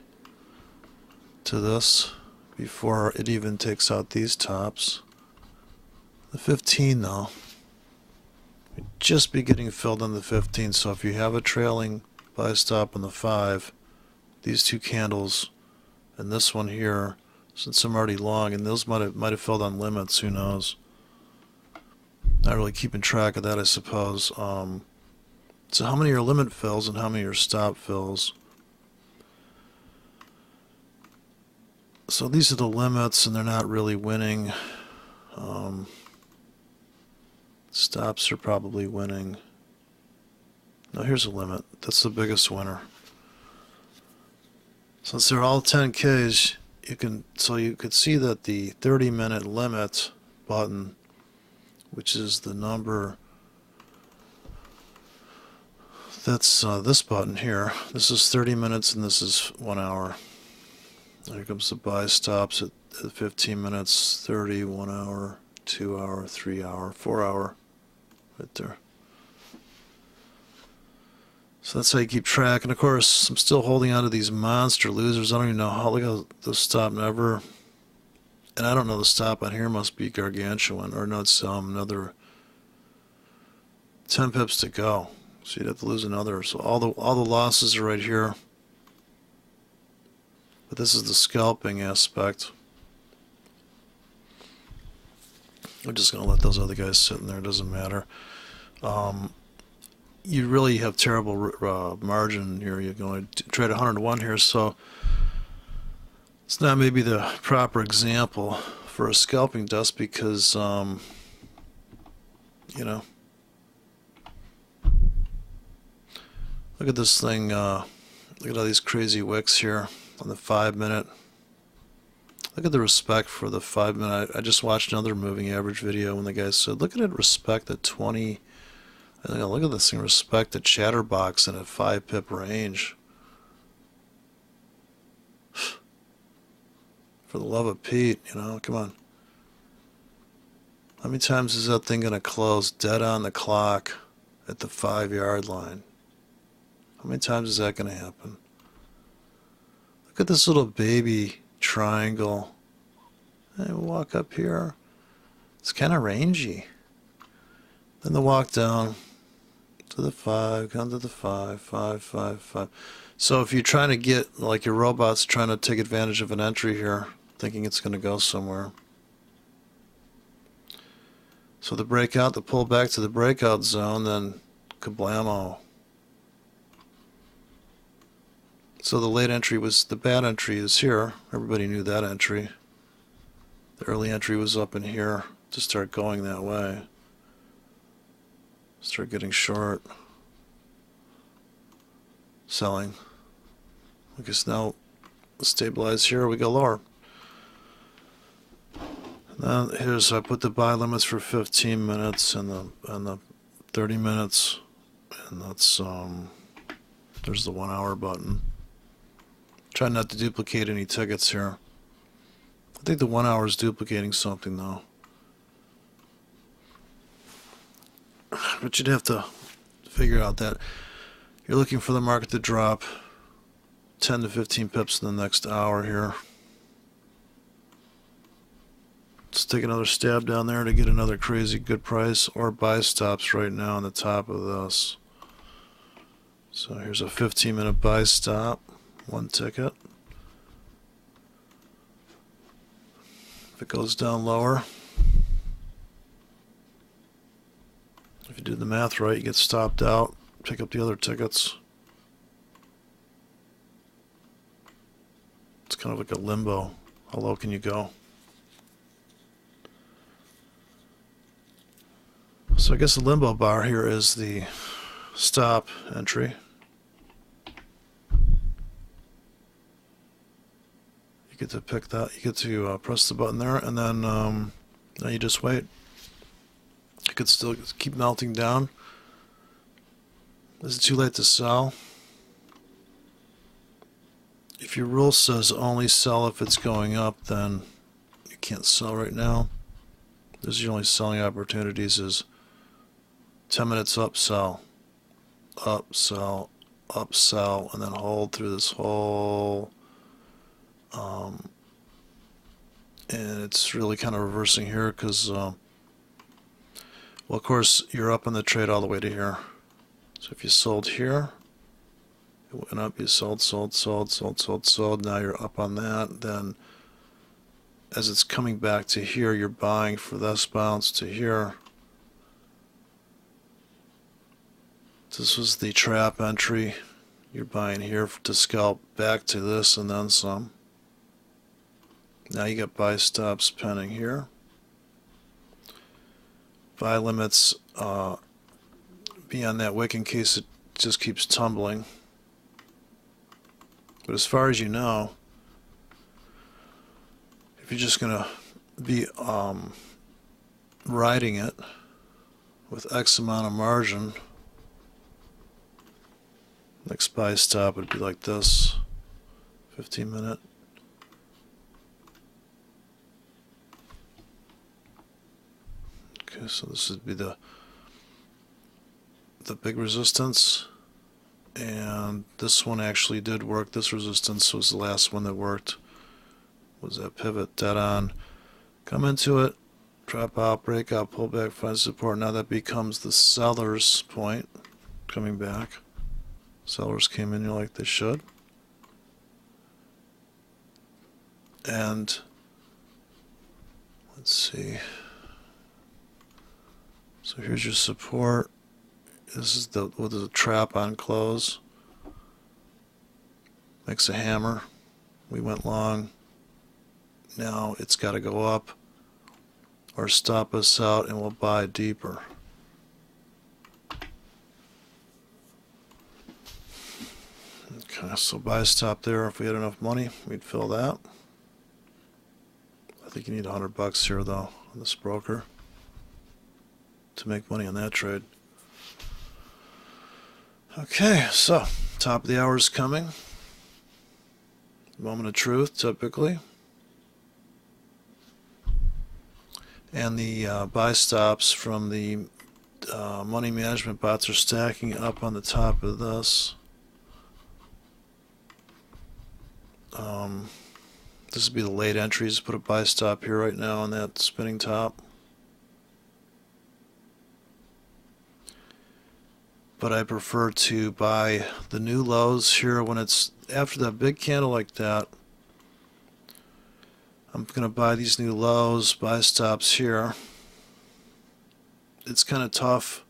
to this before it even takes out these tops. The 15 though, we'd just be getting filled on the 15. So if you have a trailing buy stop on the 5, these two candles and this one here, since I'm already long, and those might have filled on limits, who knows? Not really keeping track of that, I suppose. So how many are limit fills and how many are stop fills? So these are the limits, and they're not really winning. Stops are probably winning. No, here's a limit. That's the biggest winner. Since they're all 10Ks, you could see that the 30-minute limit button, which is the number, that's this button here. This is 30 minutes and this is 1 hour. Here comes the buy stops at 15 minutes, 30, 1 hour, 2 hour, 3 hour, 4 hour, right there. So that's how you keep track. And of course, I'm still holding on to these monster losers. I don't even know how. Look at the stop never. And I don't know, the stop on here must be gargantuan. Or no, it's another 10 pips to go. So you'd have to lose another. So all the losses are right here. But this is the scalping aspect. I'm just going to let those other guys sit in there. It doesn't matter. You really have terrible margin here. You're going to trade 101 here, so it's not maybe the proper example for a scalping desk because, you know, look at this thing. Look at all these crazy wicks here on the 5 minute. Look at the respect for the 5 minute. I just watched another moving average video when the guy said, look at it, respect the 20. I think, look at this thing, respect the chatterbox in a 5 pip range. For the love of Pete, you know, come on. How many times is that thing going to close dead on the clock at the 5-yard line? How many times is that going to happen? Look at this little baby triangle. Hey, we'll walk up here. It's kind of rangy. Then the walk down to the 5, come to the 5, 5, 5, 5. So if you're trying to get, like your robot's trying to take advantage of an entry here, thinking it's going to go somewhere, So the breakout, the pull back to the breakout zone, then kablamo. So the late entry was, the bad entry is here. Everybody knew that entry. The early entry was up in here to start going that way. Start getting short. Selling. I guess now stabilize here, we go lower. Now here's, I put the buy limits for 15 minutes and the 30 minutes, and that's there's the 1 hour button. Try not to duplicate any tickets here. I think the 1 hour is duplicating something though. But you'd have to figure out that you're looking for the market to drop 10 to 15 pips in the next hour here. Let's take another stab down there to get another crazy good price, or buy stops right now on the top of this. So here's a 15-minute buy stop, one ticket. If it goes down lower, if you do the math right, you get stopped out, pick up the other tickets. It's kind of like a limbo. How low can you go? So I guess the limbo bar here is the stop entry. You get to pick that, you get to press the button there, and then now you just wait. It could still keep melting down. Is it too late to sell? If your rule says only sell if it's going up, then you can't sell right now. Those are your only selling opportunities is 10 minutes up, sell, up, sell, and then hold through this whole, and it's really kind of reversing here because, well, of course, you're up on the trade all the way to here. So if you sold here, it went up, you sold, now you're up on that, then as it's coming back to here, you're buying for this bounce to here. This was the trap entry. You're buying here to scalp back to this and then some. Now you got buy stops pending here. Buy limits beyond that wick in case it just keeps tumbling. But as far as you know, if you're just going to be riding it with X amount of margin, next buy stop would be like this, 15-minute. Okay, so this would be the big resistance, and this one actually did work. This resistance was the last one that worked. Was that pivot dead on? Come into it, drop out, break out, pull back, find support. Now that becomes the seller's point, coming back. Sellers came in here like they should. And let's see. So here's your support. This is with the trap on close. Makes a hammer. We went long. Now it's got to go up or stop us out, and we'll buy deeper. Okay, so buy stop there. If we had enough money, we'd fill that. I think you need $100 here though on this broker to make money on that trade. Okay, so top of the hour is coming. Moment of truth, typically. And the buy stops from the money management bots are stacking up on the top of this. This would be the late entries. Put a buy stop here right now on that spinning top. But I prefer to buy the new lows here when it's after that big candle like that. I'm going to buy these new lows, buy stops here. it's kind of tough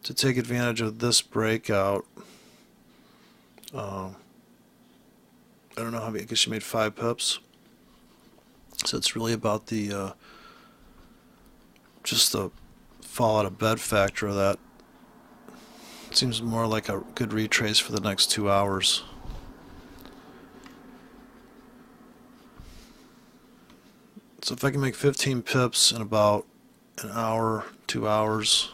to take advantage of this breakout. I don't know how many, I guess you made 5 pips. So it's really about the just the fall out of bed factor of that. It seems more like a good retrace for the next 2 hours. So if I can make 15 pips in about an hour, 2 hours,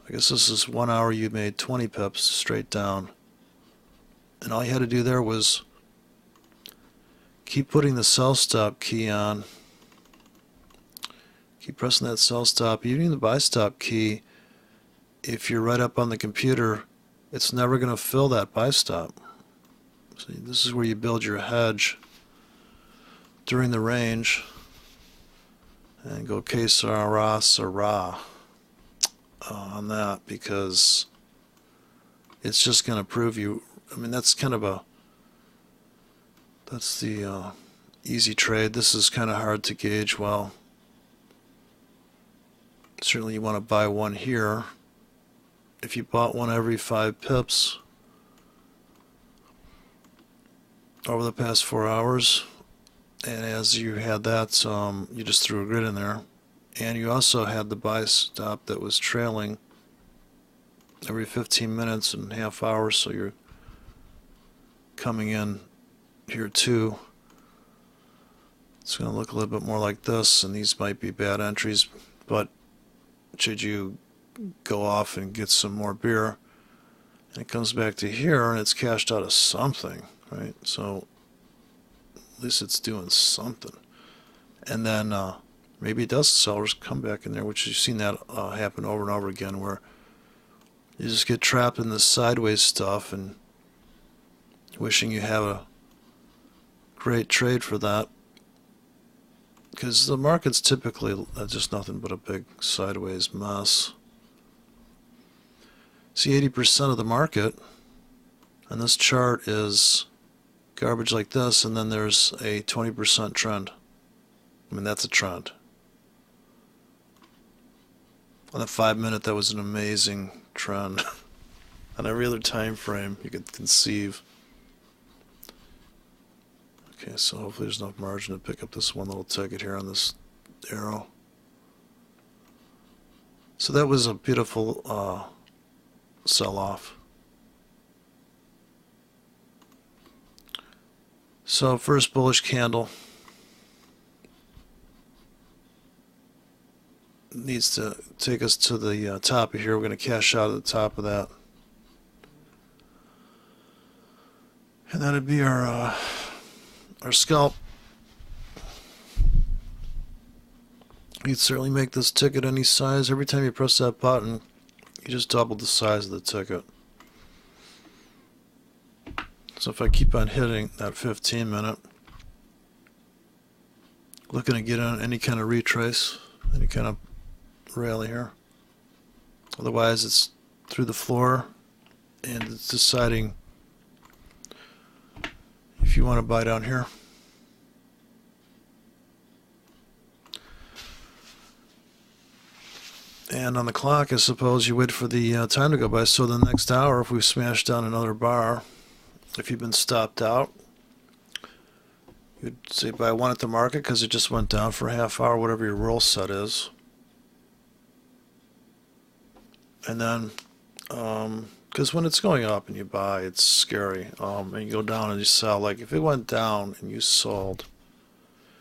I guess this is 1 hour you made 20 pips straight down. And all you had to do there was keep putting the sell stop key on. Keep pressing that sell stop. Even the buy stop key, if you're right up on the computer, it's never going to fill that buy stop. So this is where you build your hedge during the range and go que sera, sera on that, because it's just going to prove you. I mean, that's kind of that's the easy trade. This is kind of hard to gauge. Well, certainly you want to buy one here. If you bought one every 5 pips over the past 4 hours, and as you had that, you just threw a grid in there, and you also had the buy stop that was trailing every 15 minutes and half hours, so you're coming in here too. It's going to look a little bit more like this, and these might be bad entries, but should you go off and get some more beer, and it comes back to here and it's cashed out of something, right? So at least it's doing something. And then maybe it does, sellers come back in there, which you've seen that happen over and over again, where you just get trapped in this sideways stuff and wishing you have a great trade for that, because the market's typically just nothing but a big sideways mess. See, 80% of the market on this chart is garbage like this, and then there's a 20% trend. I mean, that's a trend. On the 5-minute, that was an amazing trend. On every other time frame you could conceive. Okay, so hopefully there's enough margin to pick up this one little ticket here on this arrow. So that was a beautiful sell-off. So first bullish candle needs to take us to the top of here. We're going to cash out at the top of that, and that'd be our scalp. You'd certainly make this ticket any size. Every time you press that button, you just double the size of the ticket. So if I keep on hitting that 15-minute, looking to get on any kind of retrace, any kind of rally here. Otherwise, it's through the floor, and it's deciding if you want to buy down here. And on the clock, I suppose you wait for the time to go by. So the next hour, if we smash down another bar, if you've been stopped out, you'd say buy one at the market because it just went down for a half hour, whatever your rule set is. And then, because when it's going up and you buy, it's scary. And you go down and you sell. Like if it went down and you sold,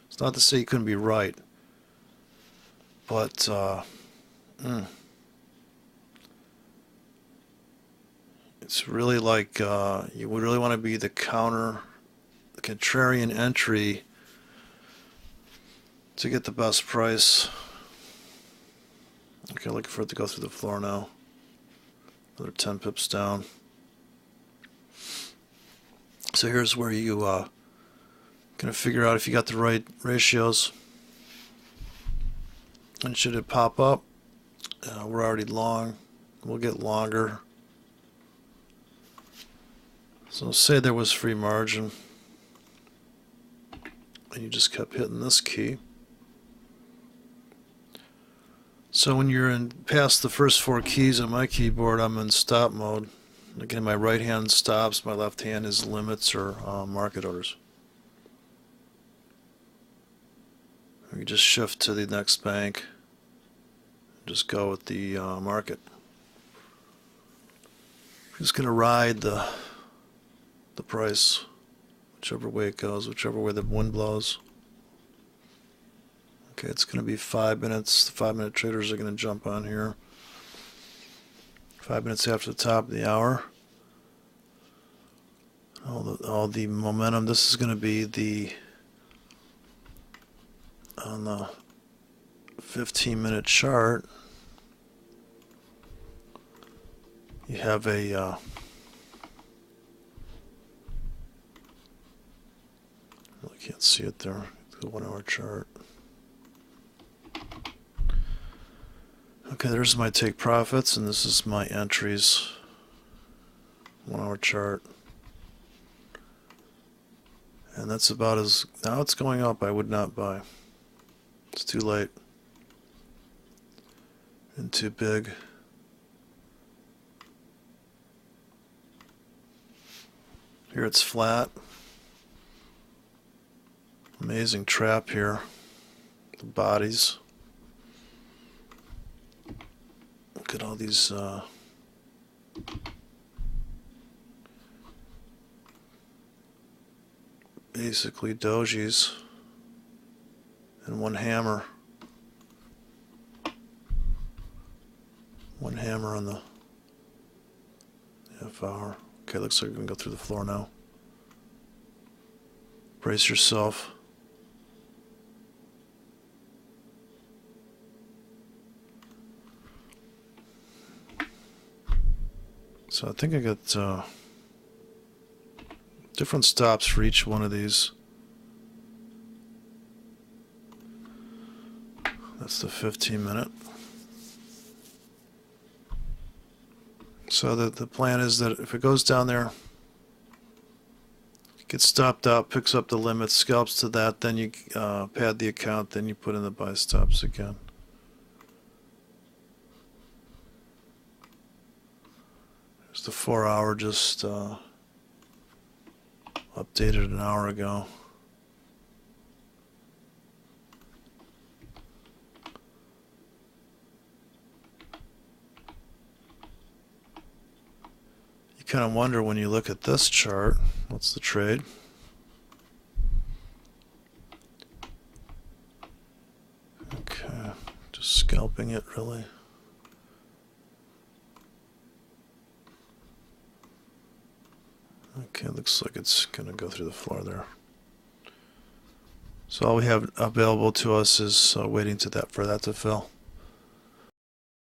it's not to say you couldn't be right, but it's really like you would really want to be the contrarian entry to get the best price. Okay, looking for it to go through the floor now. Another 10 pips down. So here's where you gonna figure out if you got the right ratios. And should it pop up, we're already long. We'll get longer. So say there was free margin, and you just kept hitting this key. So when you're in past the first four keys on my keyboard, I'm in stop mode. Again, my right hand stops, my left hand is limits or market orders. You just shift to the next bank. Just go with the market. I'm just going to ride the price, whichever way it goes, whichever way the wind blows. Okay, it's going to be 5 minutes. The 5-minute traders are going to jump on here. 5 minutes after the top of the hour. All the momentum. This is going to be on the 15-minute chart. You have a really can't see it there. The 1 hour chart. Okay, there's my take profits, and this is my entries. 1 hour chart. And that's about as, now it's going up, I would not buy. It's too late. And too big. Here it's flat. Amazing trap here. The bodies. Look at all these basically dojis and one hammer. One hammer on the half hour. Okay, looks like we're going to go through the floor now. Brace yourself. So I think I got different stops for each one of these. That's the 15-minute. So the plan is that if it goes down there, gets stopped out, picks up the limit, scalps to that, then you pad the account, then you put in the buy stops again. There's the 4 hour just updated an hour ago. You kind of wonder when you look at this chart, what's the trade? Okay, just scalping it really. Okay, looks like it's going to go through the floor there. So all we have available to us is waiting for that to fill.